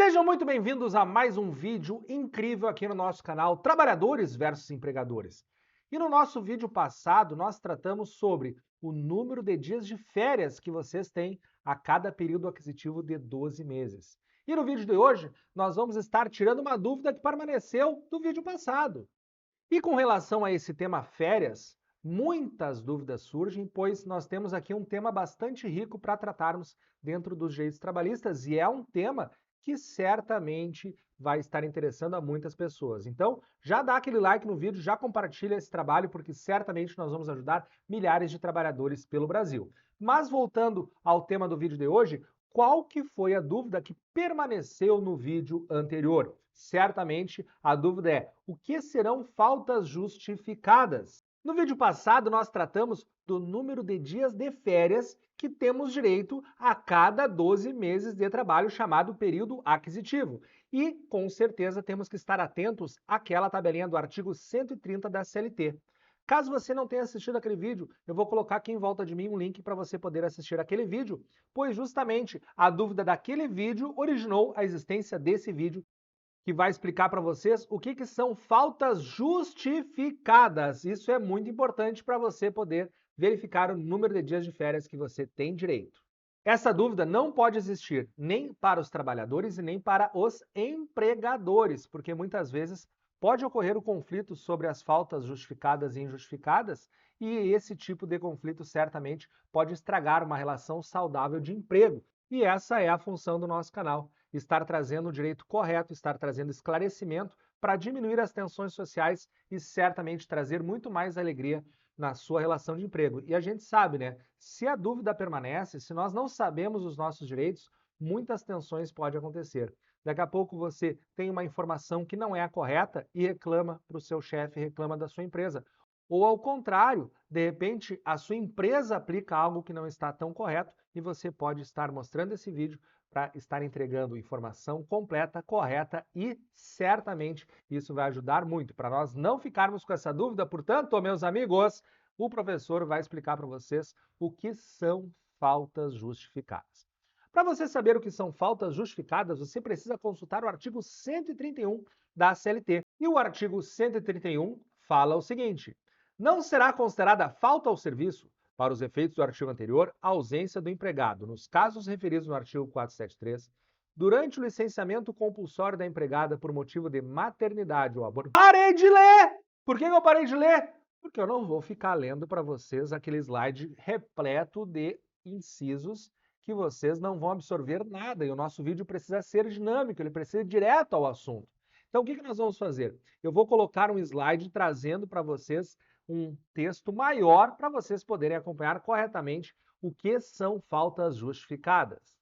Sejam muito bem-vindos a mais um vídeo incrível aqui no nosso canal Trabalhadores versus Empregadores. E no nosso vídeo passado, nós tratamos sobre o número de dias de férias que vocês têm a cada período aquisitivo de 12 meses. E no vídeo de hoje, nós vamos estar tirando uma dúvida que permaneceu do vídeo passado. E com relação a esse tema férias, muitas dúvidas surgem, pois nós temos aqui um tema bastante rico para tratarmos dentro dos direitos trabalhistas e é um tema que certamente vai estar interessando a muitas pessoas. Então, já dá aquele like no vídeo, já compartilha esse trabalho, porque certamente nós vamos ajudar milhares de trabalhadores pelo Brasil. Mas voltando ao tema do vídeo de hoje, qual que foi a dúvida que permaneceu no vídeo anterior? Certamente a dúvida é: o que serão faltas justificadas? No vídeo passado, nós tratamos do número de dias de férias que temos direito a cada 12 meses de trabalho, chamado período aquisitivo. E, com certeza, temos que estar atentos àquela tabelinha do artigo 130 da CLT. Caso você não tenha assistido aquele vídeo, eu vou colocar aqui em volta de mim um link para você poder assistir aquele vídeo, pois justamente a dúvida daquele vídeo originou a existência desse vídeo, que vai explicar para vocês o que são faltas justificadas. Isso é muito importante para você poder verificar o número de dias de férias que você tem direito. Essa dúvida não pode existir nem para os trabalhadores e nem para os empregadores, porque muitas vezes pode ocorrer o conflito sobre as faltas justificadas e injustificadas, e esse tipo de conflito certamente pode estragar uma relação saudável de emprego. E essa é a função do nosso canal: estar trazendo o direito correto, estar trazendo esclarecimento para diminuir as tensões sociais e certamente trazer muito mais alegria na sua relação de emprego. E a gente sabe, né? Se a dúvida permanece, se nós não sabemos os nossos direitos, muitas tensões podem acontecer. Daqui a pouco você tem uma informação que não é a correta e reclama para o seu chefe, reclama da sua empresa. Ou ao contrário, de repente a sua empresa aplica algo que não está tão correto e você pode estar mostrando esse vídeo para estar entregando informação completa, correta e certamente isso vai ajudar muito. Para nós não ficarmos com essa dúvida, portanto, meus amigos, o professor vai explicar para vocês o que são faltas justificadas. Para você saber o que são faltas justificadas, você precisa consultar o artigo 131 da CLT. E o artigo 131 fala o seguinte: não será considerada falta ao serviço, para os efeitos do artigo anterior, a ausência do empregado, nos casos referidos no artigo 473, durante o licenciamento compulsório da empregada por motivo de maternidade ou aborto. Parei de ler! Por que eu parei de ler? Porque eu não vou ficar lendo para vocês aquele slide repleto de incisos que vocês não vão absorver nada, e o nosso vídeo precisa ser dinâmico, ele precisa ir direto ao assunto. Então, o que nós vamos fazer? Eu vou colocar um slide trazendo para vocês um texto maior para vocês poderem acompanhar corretamente o que são faltas justificadas.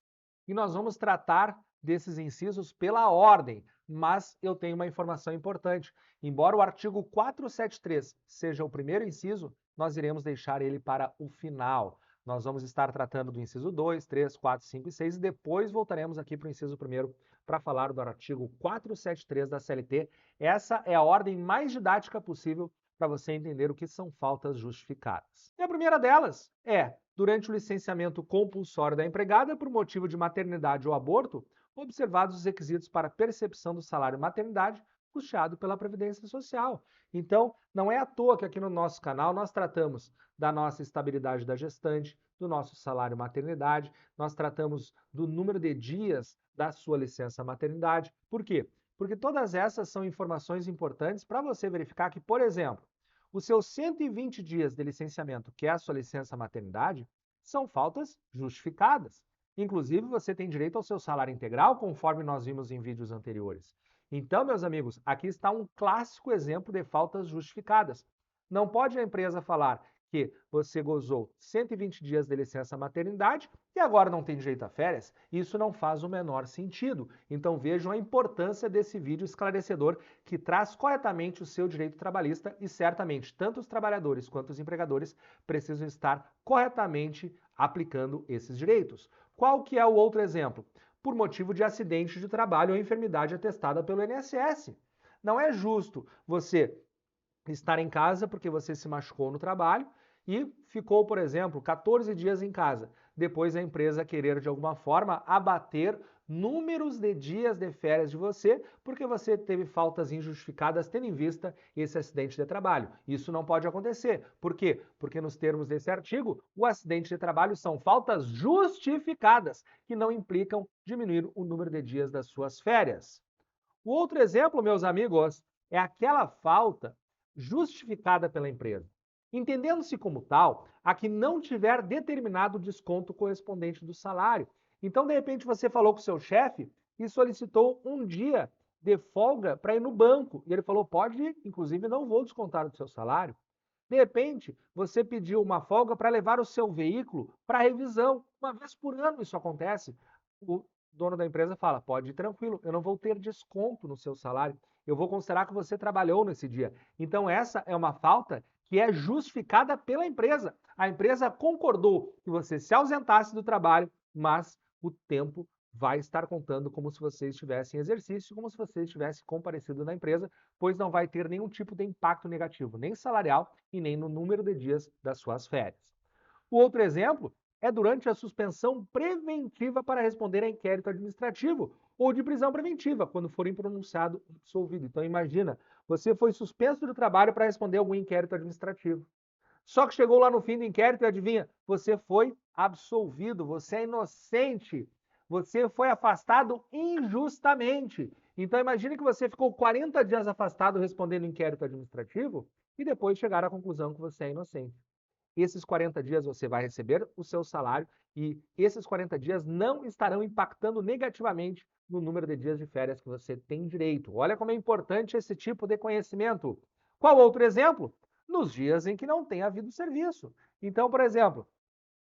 E nós vamos tratar desses incisos pela ordem, mas eu tenho uma informação importante. Embora o artigo 473 seja o primeiro inciso, nós iremos deixar ele para o final. Nós vamos estar tratando do inciso 2, 3, 4, 5 e 6 e depois voltaremos aqui para o inciso 1º para falar do artigo 473 da CLT. Essa é a ordem mais didática possível para você entender o que são faltas justificadas. E a primeira delas é: durante o licenciamento compulsório da empregada por motivo de maternidade ou aborto, observados os requisitos para percepção do salário maternidade custeado pela Previdência Social. Então, não é à toa que aqui no nosso canal nós tratamos da nossa estabilidade da gestante, do nosso salário maternidade, nós tratamos do número de dias da sua licença maternidade. Por quê? Porque todas essas são informações importantes para você verificar que, por exemplo, os seus 120 dias de licenciamento, que é a sua licença maternidade, são faltas justificadas. Inclusive, você tem direito ao seu salário integral, conforme nós vimos em vídeos anteriores. Então, meus amigos, aqui está um clássico exemplo de faltas justificadas. Não pode a empresa falar que você gozou 120 dias de licença maternidade e agora não tem direito a férias. Isso não faz o menor sentido. Então vejam a importância desse vídeo esclarecedor que traz corretamente o seu direito trabalhista e certamente tanto os trabalhadores quanto os empregadores precisam estar corretamente aplicando esses direitos. Qual que é o outro exemplo? Por motivo de acidente de trabalho ou enfermidade atestada pelo INSS. Não é justo você estar em casa porque você se machucou no trabalho e ficou, por exemplo, 14 dias em casa. Depois a empresa querer de alguma forma abater números de dias de férias de você, porque você teve faltas injustificadas tendo em vista esse acidente de trabalho. Isso não pode acontecer. Por quê? Porque nos termos desse artigo, o acidente de trabalho são faltas justificadas, que não implicam diminuir o número de dias das suas férias. O outro exemplo, meus amigos, é aquela falta justificada pela empresa, entendendo-se como tal a que não tiver determinado desconto correspondente do salário. Então, de repente, você falou com o seu chefe e solicitou um dia de folga para ir no banco. E ele falou: pode ir, inclusive não vou descontar do seu salário. De repente, você pediu uma folga para levar o seu veículo para revisão. Uma vez por ano isso acontece. O dono da empresa fala: pode ir tranquilo, eu não vou ter desconto no seu salário. Eu vou considerar que você trabalhou nesse dia. Então, essa é uma falta que é justificada pela empresa. A empresa concordou que você se ausentasse do trabalho, mas o tempo vai estar contando como se você estivesse em exercício, como se você estivesse comparecido na empresa, pois não vai ter nenhum tipo de impacto negativo, nem salarial e nem no número de dias das suas férias. O outro exemplo é durante a suspensão preventiva para responder a inquérito administrativo ou de prisão preventiva, quando forem pronunciado absolvido. Então imagina, você foi suspenso do trabalho para responder algum inquérito administrativo. Só que chegou lá no fim do inquérito e adivinha, você foi absolvido, você é inocente, você foi afastado injustamente. Então imagine que você ficou 40 dias afastado respondendo inquérito administrativo e depois chegar à conclusão que você é inocente. Esses 40 dias você vai receber o seu salário e esses 40 dias não estarão impactando negativamente no número de dias de férias que você tem direito. Olha como é importante esse tipo de conhecimento. Qual outro exemplo? Nos dias em que não tem havido serviço. Então, por exemplo,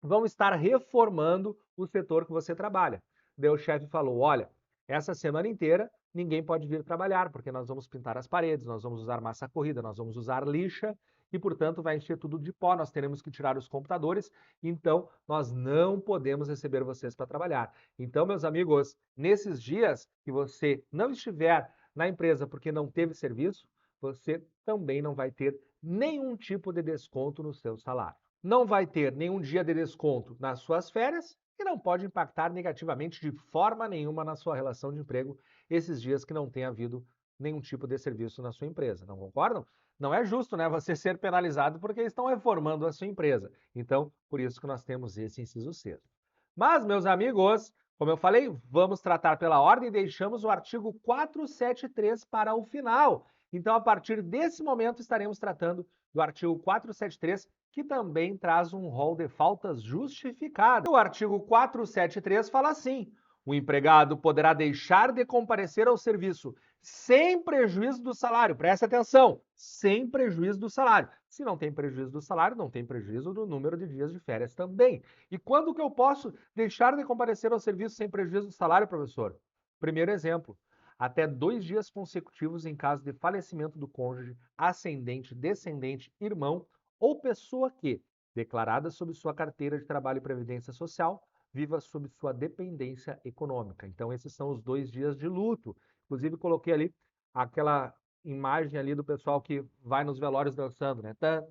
vamos estar reformando o setor que você trabalha. Daí o chefe falou: olha, essa semana inteira ninguém pode vir trabalhar, porque nós vamos pintar as paredes, nós vamos usar massa corrida, nós vamos usar lixa e, portanto, vai encher tudo de pó, nós teremos que tirar os computadores, então nós não podemos receber vocês para trabalhar. Então, meus amigos, nesses dias que você não estiver na empresa porque não teve serviço, você também não vai ter nenhum tipo de desconto no seu salário. Não vai ter nenhum dia de desconto nas suas férias e não pode impactar negativamente de forma nenhuma na sua relação de emprego esses dias que não tem havido nenhum tipo de serviço na sua empresa. Não concordam? Não é justo, né, você ser penalizado porque estão reformando a sua empresa. Então, por isso que nós temos esse inciso sexto. Mas, meus amigos, como eu falei, vamos tratar pela ordem e deixamos o artigo 473 para o final. Então, a partir desse momento, estaremos tratando do artigo 473, que também traz um rol de faltas justificadas. O artigo 473 fala assim: o empregado poderá deixar de comparecer ao serviço sem prejuízo do salário. Presta atenção, sem prejuízo do salário. Se não tem prejuízo do salário, não tem prejuízo do número de dias de férias também. E quando que eu posso deixar de comparecer ao serviço sem prejuízo do salário, professor? Primeiro exemplo: até 2 dias consecutivos em caso de falecimento do cônjuge, ascendente, descendente, irmão ou pessoa que, declarada sob sua carteira de trabalho e previdência social, viva sob sua dependência econômica. Então, esses são os 2 dias de luto. Inclusive, coloquei ali aquela imagem ali do pessoal que vai nos velórios dançando, né? Tá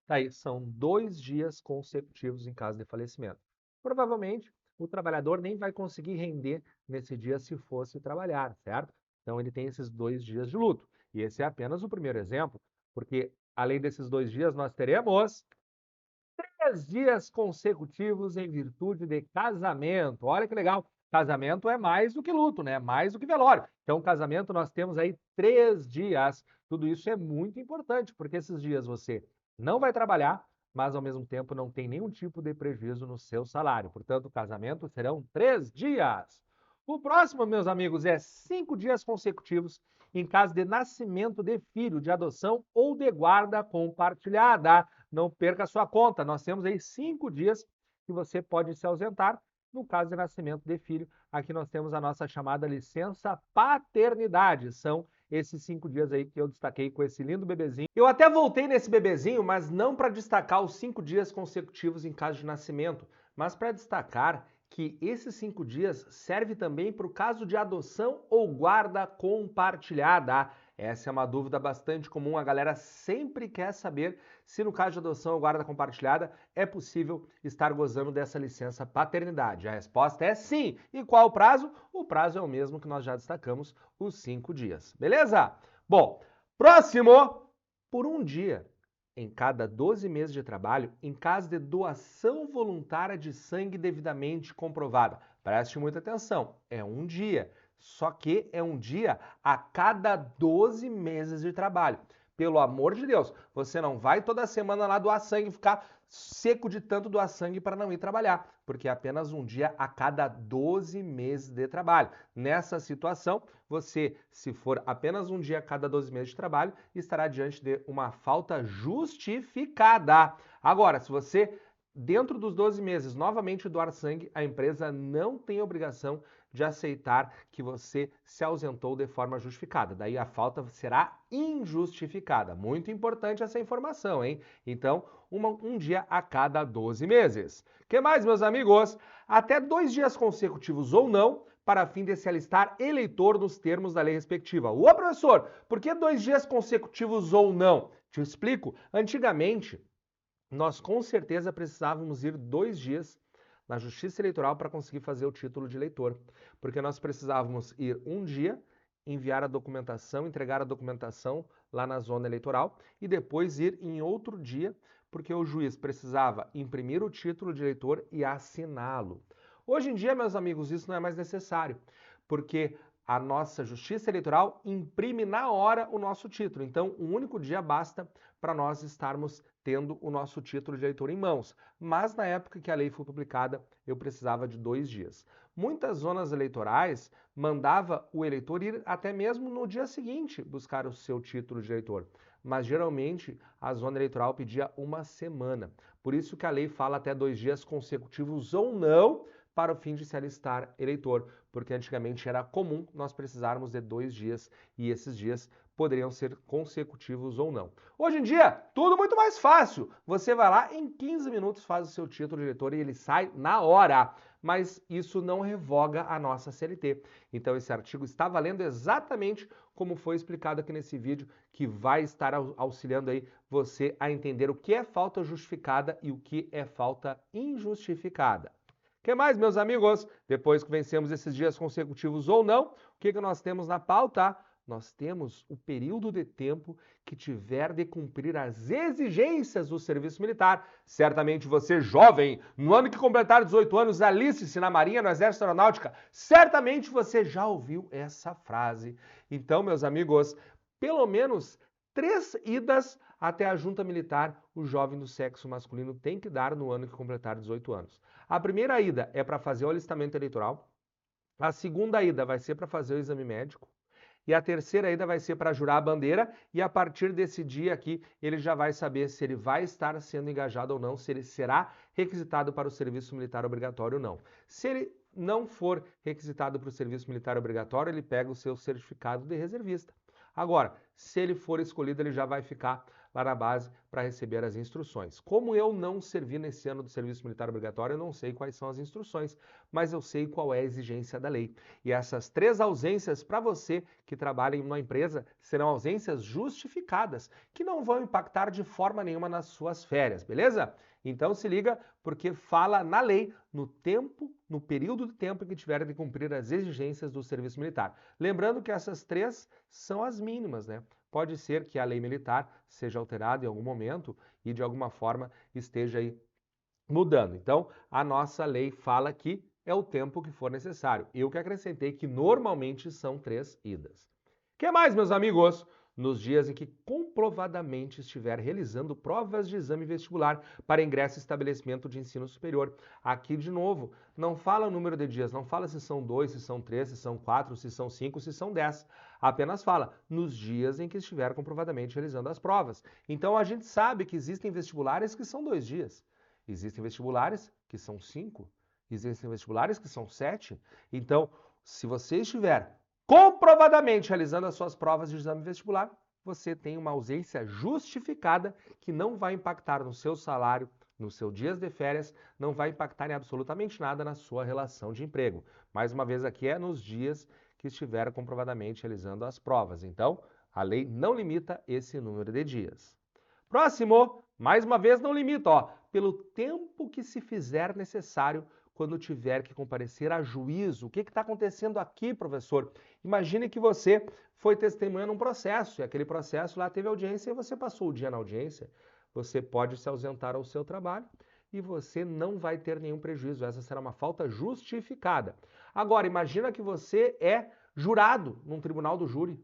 aí, são 2 dias consecutivos em caso de falecimento. Provavelmente, o trabalhador nem vai conseguir render nesse dia se fosse trabalhar, certo? Então, ele tem esses 2 dias de luto. E esse é apenas o primeiro exemplo, porque além desses 2 dias, nós teremos 3 dias consecutivos em virtude de casamento. Olha que legal! Casamento é mais do que luto, né? Mais do que velório. Então, casamento nós temos aí 3 dias. Tudo isso é muito importante, porque esses dias você não vai trabalhar, mas ao mesmo tempo não tem nenhum tipo de prejuízo no seu salário. Portanto, o casamento serão 3 dias. O próximo, meus amigos, é 5 dias consecutivos em caso de nascimento de filho, de adoção ou de guarda compartilhada. Não perca a sua conta. Nós temos aí 5 dias que você pode se ausentar no caso de nascimento de filho. Aqui nós temos a nossa chamada licença paternidade. São esses 5 dias aí que eu destaquei com esse lindo bebezinho. Eu até voltei nesse bebezinho, mas não para destacar os 5 dias consecutivos em caso de nascimento, mas para destacar que esses 5 dias serve também para o caso de adoção ou guarda compartilhada. Essa é uma dúvida bastante comum, a galera sempre quer saber se no caso de adoção ou guarda compartilhada é possível estar gozando dessa licença paternidade. A resposta é sim. E qual o prazo? O prazo é o mesmo que nós já destacamos, os 5 dias. Beleza? Bom, próximo, por um dia em cada 12 meses de trabalho, em caso de doação voluntária de sangue devidamente comprovada. Preste muita atenção, é um dia, só que é um dia a cada 12 meses de trabalho. Pelo amor de Deus, você não vai toda semana lá doar sangue e ficar seco de tanto doar sangue para não ir trabalhar, porque é apenas um dia a cada 12 meses de trabalho. Nessa situação, você, se for apenas um dia a cada 12 meses de trabalho, estará diante de uma falta justificada. Agora, se você, dentro dos 12 meses, novamente doar sangue, a empresa não tem obrigação de aceitar que você se ausentou de forma justificada. Daí a falta será injustificada. Muito importante essa informação, hein? Então, um dia a cada 12 meses. O que mais, meus amigos? Até 2 dias consecutivos ou não, para fim de se alistar eleitor nos termos da lei respectiva. Ô, professor, por que 2 dias consecutivos ou não? Te explico. Antigamente, nós com certeza precisávamos ir 2 dias na Justiça Eleitoral para conseguir fazer o título de eleitor, porque nós precisávamos ir um dia, enviar a documentação, entregar a documentação lá na zona eleitoral e depois ir em outro dia, porque o juiz precisava imprimir o título de eleitor e assiná-lo. Hoje em dia, meus amigos, isso não é mais necessário, porque a nossa Justiça Eleitoral imprime na hora o nosso título. Então, um único dia basta para nós estarmos tendo o nosso título de eleitor em mãos. Mas na época que a lei foi publicada, eu precisava de 2 dias. Muitas zonas eleitorais mandava o eleitor ir até mesmo no dia seguinte buscar o seu título de eleitor. Mas geralmente a zona eleitoral pedia uma semana. Por isso que a lei fala até 2 dias consecutivos ou não para o fim de se alistar eleitor, porque antigamente era comum nós precisarmos de 2 dias e esses dias poderiam ser consecutivos ou não. Hoje em dia, tudo muito mais fácil. Você vai lá, em 15 minutos faz o seu título de eleitor e ele sai na hora. Mas isso não revoga a nossa CLT. Então esse artigo está valendo exatamente como foi explicado aqui nesse vídeo, que vai estar auxiliando aí você a entender o que é falta justificada e o que é falta injustificada. O que mais, meus amigos? Depois que vencemos esses dias consecutivos ou não, o que nós temos na pauta? Nós temos o período de tempo que tiver de cumprir as exigências do serviço militar. Certamente você, jovem, no ano que completar 18 anos, aliste-se na Marinha, no Exército Aeronáutica. Certamente você já ouviu essa frase. Então, meus amigos, pelo menos 3 idas até a junta militar o jovem do sexo masculino tem que dar no ano que completar 18 anos. A primeira ida é para fazer o alistamento eleitoral. A segunda ida vai ser para fazer o exame médico. E a terceira ida vai ser para jurar a bandeira e a partir desse dia aqui ele já vai saber se ele vai estar sendo engajado ou não, se ele será requisitado para o serviço militar obrigatório ou não. Se ele não for requisitado para o serviço militar obrigatório, ele pega o seu certificado de reservista. Agora, se ele for escolhido, ele já vai ficar lá na base para receber as instruções. Como eu não servi nesse ano do serviço militar obrigatório, eu não sei quais são as instruções, mas eu sei qual é a exigência da lei. E essas 3 ausências para você que trabalha em uma empresa serão ausências justificadas, que não vão impactar de forma nenhuma nas suas férias, beleza? Então se liga, porque fala na lei no tempo, no período de tempo em que tiver de cumprir as exigências do serviço militar. Lembrando que essas 3 são as mínimas, né? Pode ser que a lei militar seja alterada em algum momento e de alguma forma esteja aí mudando. Então, a nossa lei fala que é o tempo que for necessário. Eu que acrescentei que normalmente são 3 idas. O que mais, meus amigos? Nos dias em que comprovadamente estiver realizando provas de exame vestibular para ingresso em estabelecimento de ensino superior. Aqui, de novo, não fala o número de dias, não fala se são 2, se são 3, se são 4, se são 5, se são 10. Apenas fala nos dias em que estiver comprovadamente realizando as provas. Então, a gente sabe que existem vestibulares que são 2 dias. Existem vestibulares que são 5. Existem vestibulares que são 7. Então, se você estiver comprovadamente realizando as suas provas de exame vestibular, você tem uma ausência justificada que não vai impactar no seu salário, nos seus dias de férias, não vai impactar em absolutamente nada na sua relação de emprego. Mais uma vez aqui é nos dias que estiver comprovadamente realizando as provas. Então, A lei não limita esse número de dias. Próximo, mais uma vez não limita, ó, pelo tempo que se fizer necessário quando tiver que comparecer a juízo. O que está acontecendo aqui, professor? Imagine que você foi testemunha num processo, e aquele processo lá teve audiência e você passou o dia na audiência. Você pode se ausentar ao seu trabalho e você não vai ter nenhum prejuízo. Essa será uma falta justificada. Agora, imagina que você é jurado num tribunal do júri.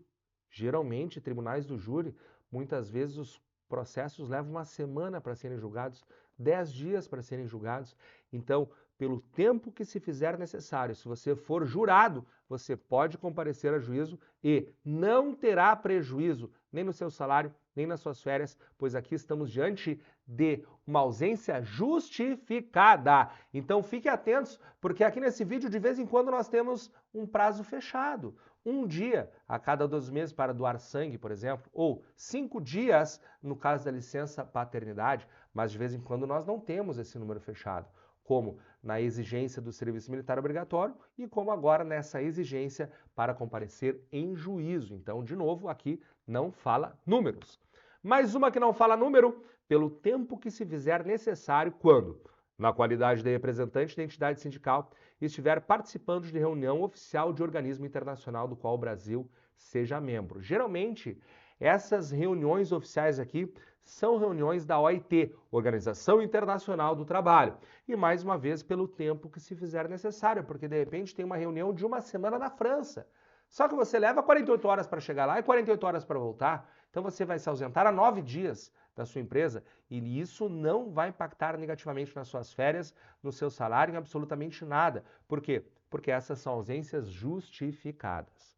Geralmente, tribunais do júri, muitas vezes os processos levam uma semana para serem julgados, 10 dias para serem julgados. Então, pelo tempo que se fizer necessário, se você for jurado, você pode comparecer a juízo e não terá prejuízo nem no seu salário, nem nas suas férias, pois aqui estamos diante de uma ausência justificada. Então fiquem atentos, porque aqui nesse vídeo de vez em quando nós temos um prazo fechado. Um dia a cada 2 meses para doar sangue, por exemplo, ou 5 dias no caso da licença paternidade, mas de vez em quando nós não temos esse número fechado, como na exigência do serviço militar obrigatório e como agora nessa exigência para comparecer em juízo. Então, de novo, aqui não fala números. Mais uma que não fala número, pelo tempo que se fizer necessário quando, na qualidade de representante da entidade sindical, estiver participando de reunião oficial de organismo internacional do qual o Brasil seja membro. Geralmente, essas reuniões oficiais aqui são reuniões da OIT, Organização Internacional do Trabalho. E mais uma vez, pelo tempo que se fizer necessário, porque de repente tem uma reunião de uma semana na França. Só que você leva 48 horas para chegar lá e 48 horas para voltar. Então você vai se ausentar a 9 dias da sua empresa e isso não vai impactar negativamente nas suas férias, no seu salário, em absolutamente nada. Por quê? Porque essas são ausências justificadas.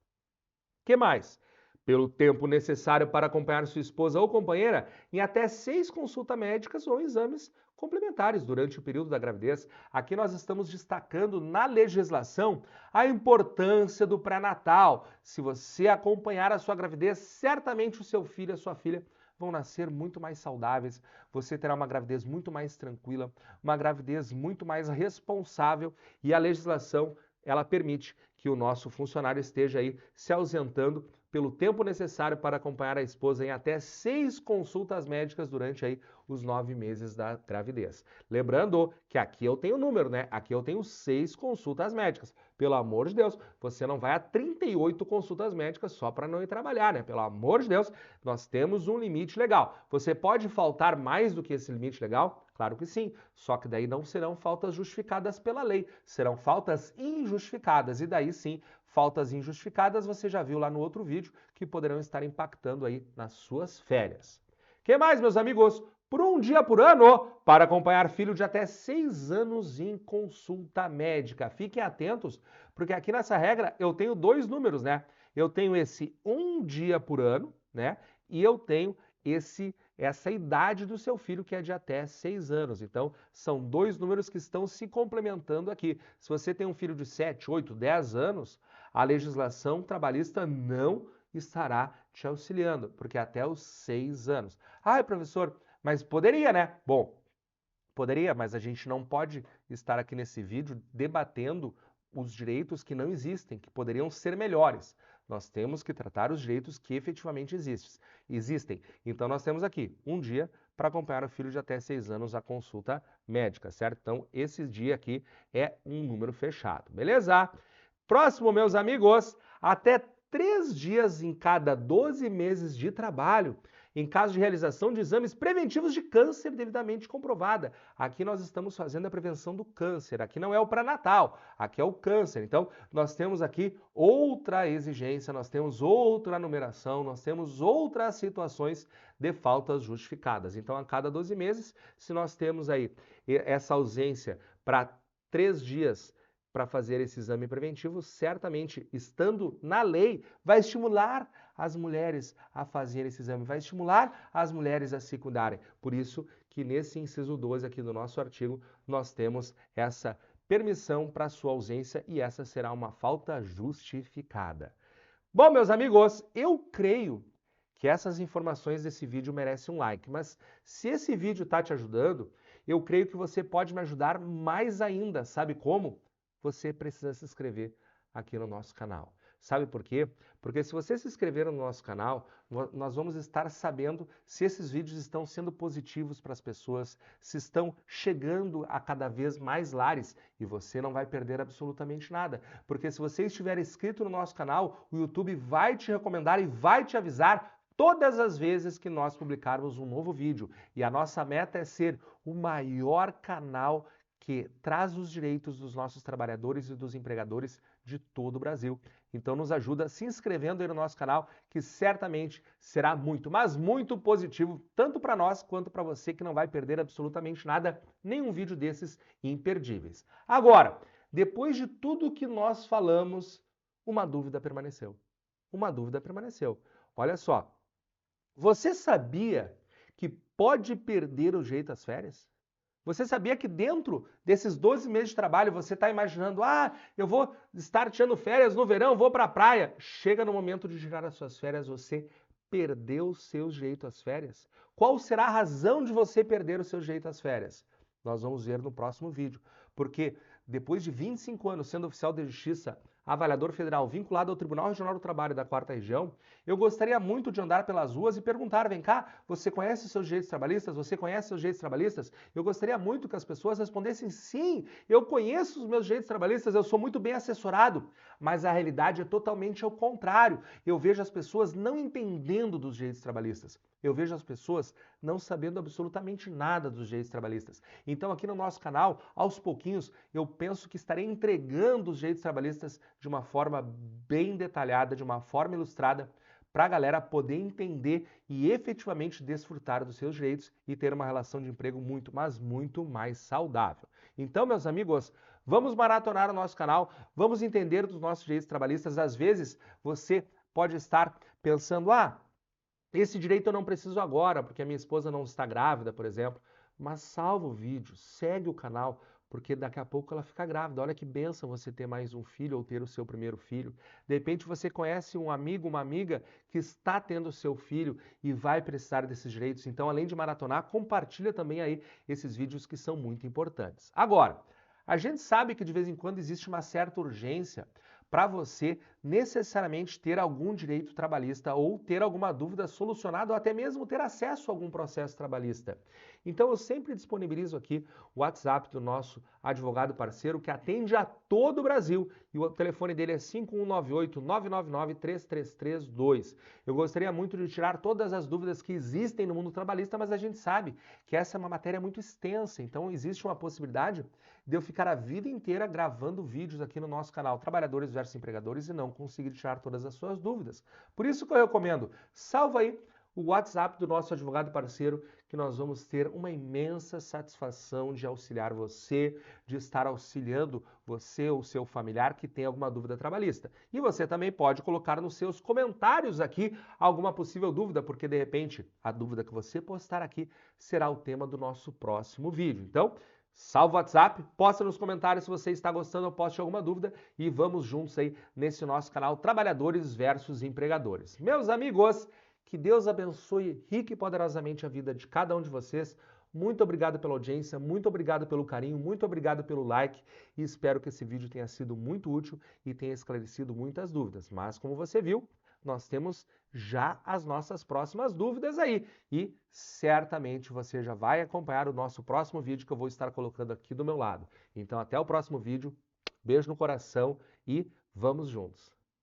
O que mais? Pelo tempo necessário para acompanhar sua esposa ou companheira em até 6 consultas médicas ou exames complementares durante o período da gravidez. Aqui nós estamos destacando na legislação a importância do pré-natal. Se você acompanhar a sua gravidez, certamente o seu filho e a sua filha vão nascer muito mais saudáveis, você terá uma gravidez muito mais tranquila, uma gravidez muito mais responsável e a legislação, ela permite que o nosso funcionário esteja aí se ausentando pelo tempo necessário para acompanhar a esposa em até 6 consultas médicas durante aí os 9 meses da gravidez. Lembrando que aqui eu tenho número, né? Aqui eu tenho 6 consultas médicas. Pelo amor de Deus, você não vai a 38 consultas médicas só para não ir trabalhar, né? Pelo amor de Deus, nós temos um limite legal. Você pode faltar mais do que esse limite legal? Claro que sim, só que daí não serão faltas justificadas pela lei, serão faltas injustificadas e daí sim, faltas injustificadas você já viu lá no outro vídeo que poderão estar impactando aí nas suas férias. Que mais, meus amigos? Por um dia por ano, para acompanhar filho de até 6 anos em consulta médica. Fiquem atentos, porque aqui nessa regra eu tenho 2 números, né? Eu tenho esse um dia por ano, né? E eu tenho essa idade do seu filho, que é de até 6 anos. Então, são 2 números que estão se complementando aqui. Se você tem um filho de 7, 8, 10 anos, a legislação trabalhista não estará te auxiliando, porque é até os 6 anos. Ai, professor, mas poderia, né? Bom, poderia, mas a gente não pode estar aqui nesse vídeo debatendo os direitos que não existem, que poderiam ser melhores. Nós temos que tratar os direitos que efetivamente existem. Então, nós temos aqui um dia para acompanhar o filho de até 6 anos à consulta médica, certo? Então, esse dia aqui é um número fechado, beleza? Próximo, meus amigos, até 3 dias em cada 12 meses de trabalho, em caso de realização de exames preventivos de câncer devidamente comprovada. Aqui nós estamos fazendo a prevenção do câncer, aqui não é o pré-natal, aqui é o câncer. Então, nós temos aqui outra exigência, nós temos outra numeração, nós temos outras situações de faltas justificadas. Então, a cada 12 meses, se nós temos aí essa ausência para 3 dias para fazer esse exame preventivo, certamente, estando na lei, vai estimular as mulheres a fazerem esse exame, vai estimular as mulheres a se cuidarem. Por isso que nesse inciso 12 aqui do nosso artigo, nós temos essa permissão para sua ausência e essa será uma falta justificada. Bom, meus amigos, eu creio que essas informações desse vídeo merecem um like, mas se esse vídeo está te ajudando, eu creio que você pode me ajudar mais ainda, sabe como? Você precisa se inscrever aqui no nosso canal. Sabe por quê? Porque se você se inscrever no nosso canal, nós vamos estar sabendo se esses vídeos estão sendo positivos para as pessoas, se estão chegando a cada vez mais lares, e você não vai perder absolutamente nada. Porque se você estiver inscrito no nosso canal, o YouTube vai te recomendar e vai te avisar todas as vezes que nós publicarmos um novo vídeo. E a nossa meta é ser o maior canal que traz os direitos dos nossos trabalhadores e dos empregadores de todo o Brasil. Então nos ajuda se inscrevendo aí no nosso canal, que certamente será muito, mas muito positivo, tanto para nós quanto para você, que não vai perder absolutamente nada, nenhum vídeo desses imperdíveis. Agora, depois de tudo que nós falamos, uma dúvida permaneceu. Uma dúvida permaneceu. Olha só, você sabia que pode perder o jeito às férias? Você sabia que dentro desses 12 meses de trabalho você está imaginando, eu vou estar tirando férias no verão, vou para a praia. Chega no momento de tirar as suas férias, você perdeu o seu jeito às férias? Qual será a razão de você perder o seu jeito às férias? Nós vamos ver no próximo vídeo, porque depois de 25 anos sendo oficial de justiça, avaliador federal vinculado ao Tribunal Regional do Trabalho da 4ª Região, eu gostaria muito de andar pelas ruas e perguntar, vem cá, você conhece os seus direitos trabalhistas? Você conhece os seus direitos trabalhistas? Eu gostaria muito que as pessoas respondessem sim, eu conheço os meus direitos trabalhistas, eu sou muito bem assessorado, mas a realidade é totalmente ao contrário. Eu vejo as pessoas não entendendo dos direitos trabalhistas. Eu vejo as pessoas não sabendo absolutamente nada dos direitos trabalhistas. Então aqui no nosso canal, aos pouquinhos, eu penso que estarei entregando os direitos trabalhistas de uma forma bem detalhada, de uma forma ilustrada, para a galera poder entender e efetivamente desfrutar dos seus direitos e ter uma relação de emprego muito, mas muito mais saudável. Então, meus amigos, vamos maratonar o nosso canal, vamos entender dos nossos direitos trabalhistas. Às vezes, você pode estar pensando, esse direito eu não preciso agora, porque a minha esposa não está grávida, por exemplo. Mas salva o vídeo, segue o canal, porque daqui a pouco ela fica grávida. Olha que bênção você ter mais um filho ou ter o seu primeiro filho. De repente você conhece um amigo, uma amiga que está tendo o seu filho e vai precisar desses direitos. Então, além de maratonar, compartilha também aí esses vídeos que são muito importantes. Agora, a gente sabe que de vez em quando existe uma certa urgência para você necessariamente ter algum direito trabalhista ou ter alguma dúvida solucionada ou até mesmo ter acesso a algum processo trabalhista. Então eu sempre disponibilizo aqui o WhatsApp do nosso advogado parceiro que atende a todo o Brasil e o telefone dele é 5198-999-3332. Eu gostaria muito de tirar todas as dúvidas que existem no mundo trabalhista, mas a gente sabe que essa é uma matéria muito extensa, então existe uma possibilidade de eu ficar a vida inteira gravando vídeos aqui no nosso canal Trabalhadores versus Empregadores e não conseguir tirar todas as suas dúvidas. Por isso que eu recomendo, salva aí o WhatsApp do nosso advogado parceiro, que nós vamos ter uma imensa satisfação de auxiliar você, de estar auxiliando você ou seu familiar que tem alguma dúvida trabalhista. E você também pode colocar nos seus comentários aqui alguma possível dúvida, porque de repente a dúvida que você postar aqui será o tema do nosso próximo vídeo. Então, salva o WhatsApp, posta nos comentários se você está gostando ou poste alguma dúvida e vamos juntos aí nesse nosso canal Trabalhadores versus Empregadores. Meus amigos, que Deus abençoe rica e poderosamente a vida de cada um de vocês. Muito obrigado pela audiência, muito obrigado pelo carinho, muito obrigado pelo like e espero que esse vídeo tenha sido muito útil e tenha esclarecido muitas dúvidas. Mas como você viu, nós temos já as nossas próximas dúvidas aí e certamente você já vai acompanhar o nosso próximo vídeo que eu vou estar colocando aqui do meu lado. Então até o próximo vídeo, beijo no coração e vamos juntos!